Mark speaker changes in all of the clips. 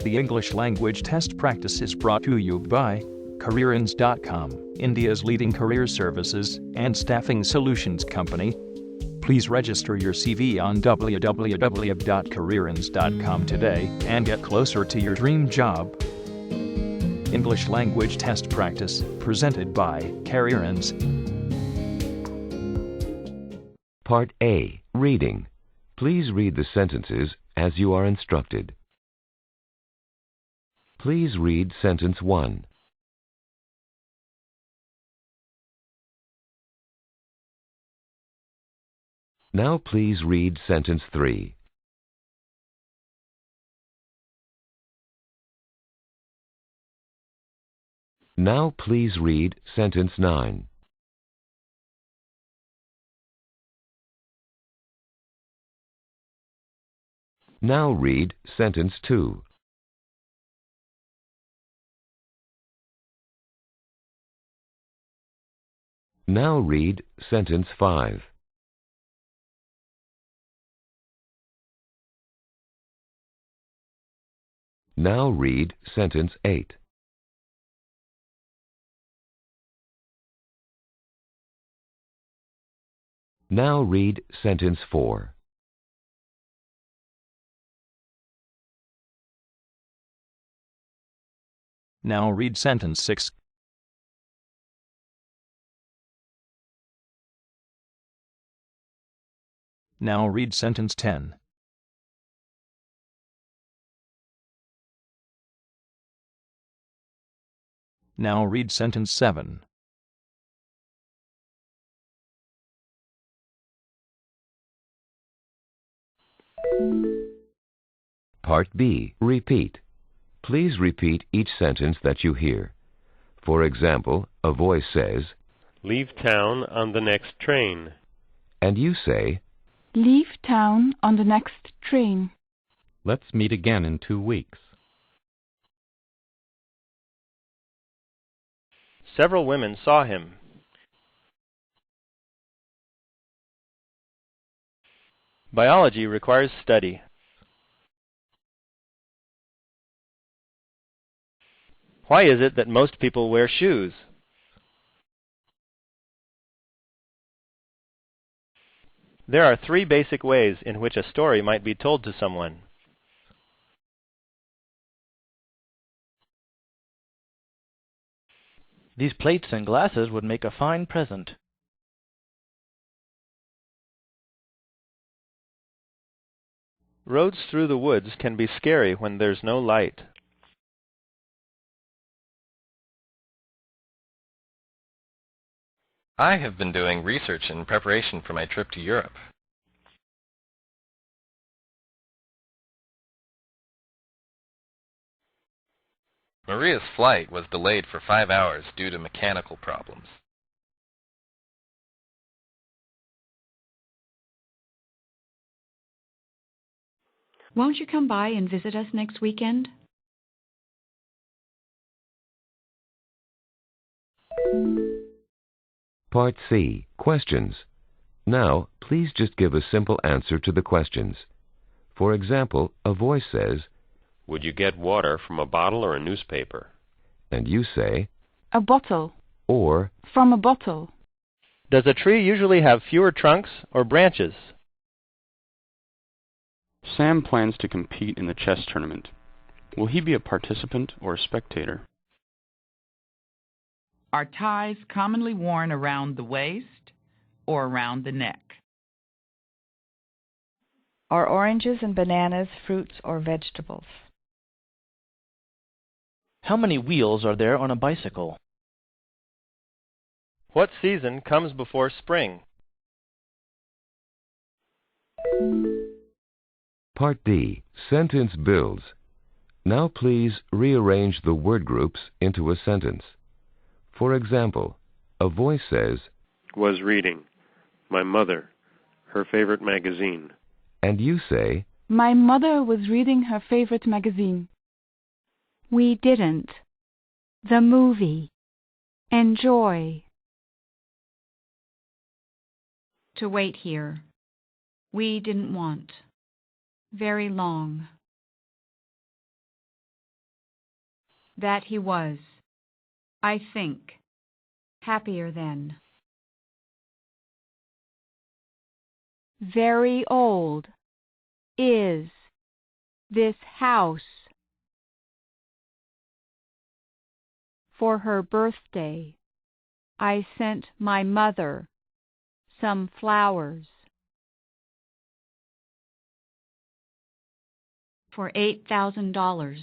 Speaker 1: The English language test practice is brought to you by Careerins.com, India's leading career services and staffing solutions company. Please register your CV on www.careerins.com today and get closer to your dream job. English language test practice, presented by Careerins.
Speaker 2: Part A. Reading. Please read the sentences as you are instructed. Please read sentence 1. Now please read sentence 3. Now please read sentence 9. Now read sentence 2. Now read sentence 5. Now read sentence 8. Now read sentence 4.
Speaker 1: Now read sentence 6. Now read sentence 10. Now read sentence 7.
Speaker 2: Part B. Repeat. Please repeat each sentence that you hear. For example, a voice says,
Speaker 3: "Leave town on the next train."
Speaker 2: and you say,
Speaker 4: Leave town on the next train.
Speaker 5: Let's meet again in 2 weeks.
Speaker 3: Several women saw him. Biology requires study. Why is it that most people wear shoes? There are 3 basic ways in which a story might be told to someone.
Speaker 6: These plates and glasses would make a fine present.
Speaker 3: Roads through the woods can be scary when there's no light.
Speaker 7: I have been doing research in preparation for my trip to Europe. Maria's flight was delayed for 5 hours due to mechanical problems.
Speaker 8: Won't you come by and visit us next weekend?
Speaker 2: Part C. Questions. Now, please just give a simple answer to the questions. For example, a voice says,
Speaker 3: Would you get water from a bottle or a newspaper?
Speaker 2: and you say,
Speaker 4: A bottle.
Speaker 2: or,
Speaker 4: From a bottle.
Speaker 3: Does a tree usually have fewer trunks or branches?
Speaker 5: Sam plans to compete in the chess tournament. Will he be a participant or a spectator?
Speaker 9: Are ties commonly worn around the waist or around the neck?
Speaker 10: Are oranges and bananas fruits or vegetables?
Speaker 6: How many wheels are there on a bicycle?
Speaker 3: What season comes before spring?
Speaker 2: Part D. Sentence builds. Now please rearrange the word groups into a sentence. For example, a voice says,
Speaker 3: Was reading. My mother. Her favorite magazine.
Speaker 2: and you say,
Speaker 4: My mother was reading her favorite magazine.
Speaker 8: We didn't. The movie. Enjoy. To wait here. We didn't want. Very long. That he was, I think, happier then.
Speaker 4: Very old is this house. For her birthday, I sent my mother some flowers.
Speaker 8: For $8,000,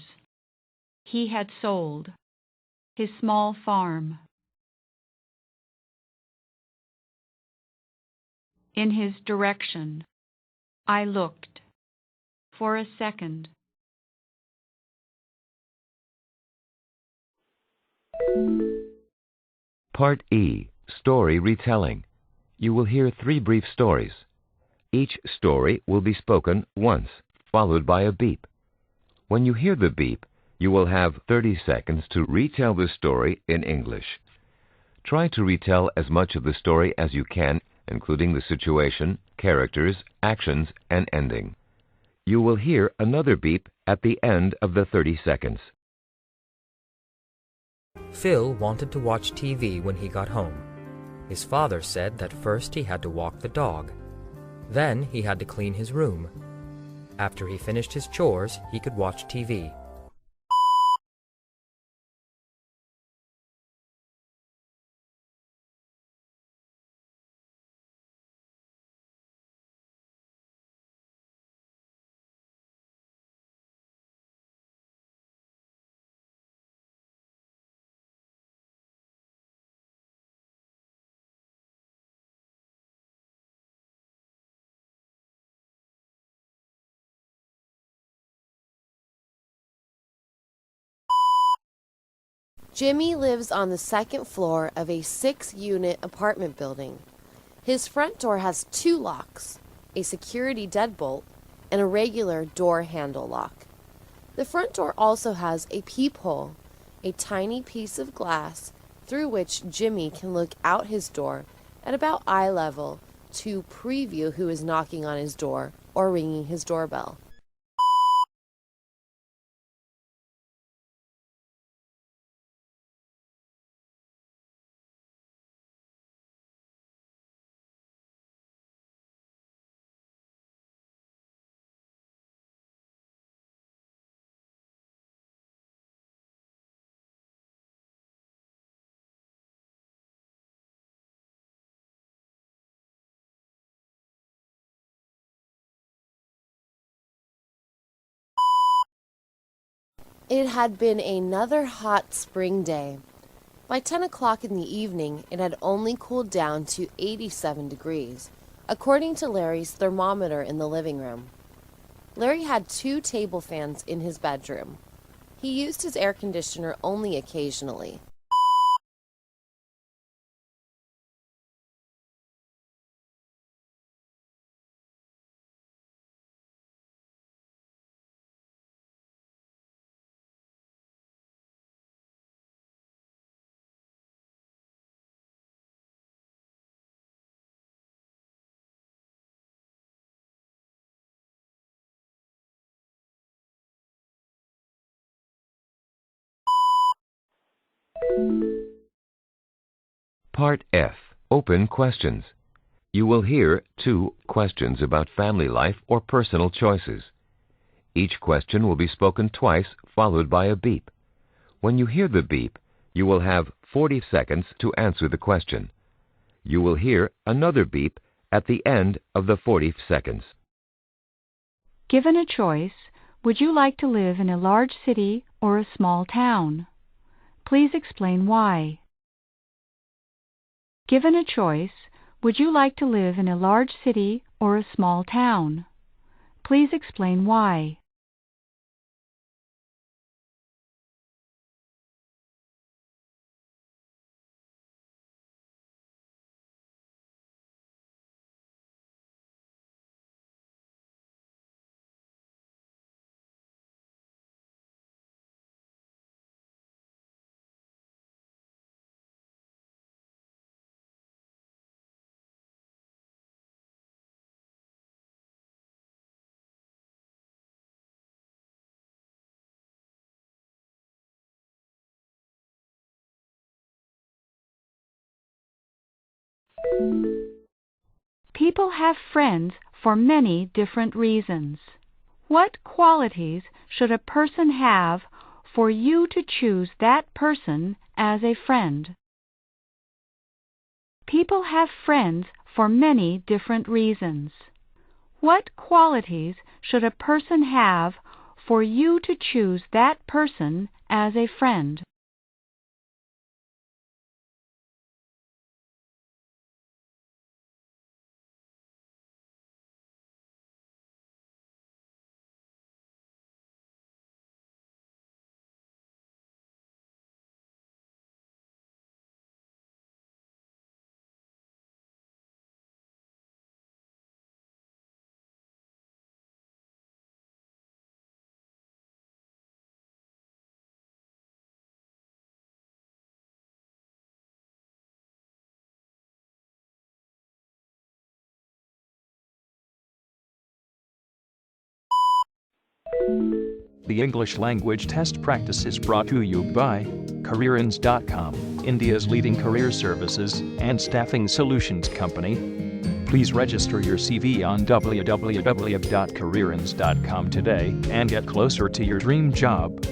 Speaker 8: he had sold his small farm. In his direction, I looked for a second.
Speaker 2: Part E, Story Retelling. You will hear 3 brief stories. Each story will be spoken once, followed by a beep. When you hear the beep, you will have 30 seconds to retell the story in English. Try to retell as much of the story as you can, including the situation, characters, actions, and ending. You will hear another beep at the end of the 30 seconds.
Speaker 11: Phil wanted to watch TV when he got home. His father said that first he had to walk the dog. Then he had to clean his room. After he finished his chores, he could watch TV.
Speaker 12: Jimmy lives on the 2nd floor of a 6-unit apartment building. His front door has 2 locks, a security deadbolt, and a regular door handle lock. The front door also has a peephole, a tiny piece of glass through which Jimmy can look out his door at about eye level to preview who is knocking on his door or ringing his doorbell. It had been another hot spring day. By 10 o'clock in the evening, it had only cooled down to 87 degrees, according to Larry's thermometer in the living room. Larry had 2 table fans in his bedroom. He used his air conditioner only occasionally.
Speaker 2: Part F, Open Questions. You will hear 2 questions about family life or personal choices. Each question will be spoken twice, followed by a beep. When you hear the beep, you will have 40 seconds to answer the question. You will hear another beep at the end of the 40 seconds.
Speaker 4: Given a choice, would you like to live in a large city or a small town? Please explain why. Given a choice, would you like to live in a large city or a small town? Please explain why. People have friends for many different reasons. What qualities should a person have for you to choose that person as a friend? People have friends for many different reasons. What qualities should a person have for you to choose that person as a friend?
Speaker 1: The English language test practice is brought to you by Careerins.com, India's leading career services and staffing solutions company. Please register your CV on www.careerins.com today and get closer to your dream job.